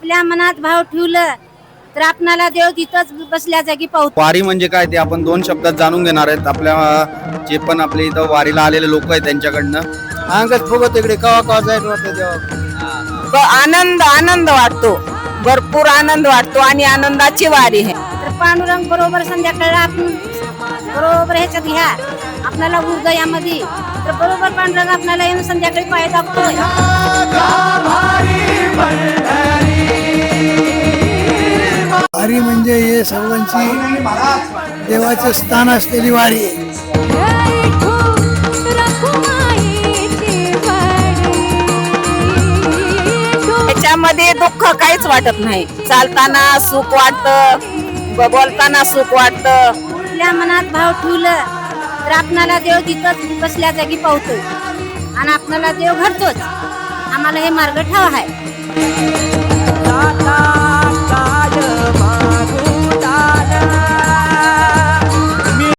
आपल्या मनात भाव ठेवलं तर आपणाला देव तिथंच बसल्या जागी पावतो. वारी म्हणजे काय ते आपण 2 शब्दात जाणून घेणार आहेत. आपल्या जे पण आपले इथं वारीला आलेले लोक आहेत त्यांच्याकडनं. अंगच फुगत इकडे कवा कवा जायला वाटतं देवा. आनंद आनंद वाटतो, भरपूर आनंद वाटतो आणि आनंदाची वारी आहे. तर पांडुरंग बरोबर संध्याकाळला आपण बरोबर ह्याच्यात घ्या आपल्याला हृदयामध्ये, तर बरोबर पांडुरंग आपल्याला येऊन संध्याकाळी पाय दाखवतोय. वारी म्हणजे हे सर्वांची देवाचे स्थान असलेली वारी आहे. त्याच्यामध्ये दुःख काहीच वाटत नाही. चालताना सुख वाटतं, बोलताना सुख वाटतं. आपल्या मनात भाव ठेवलं तर आपणाला देव तिथंच बसल्या जागी पावतोय आणि आपल्याला देव घडतोच. आम्हाला हे मार्ग ठाव आहे.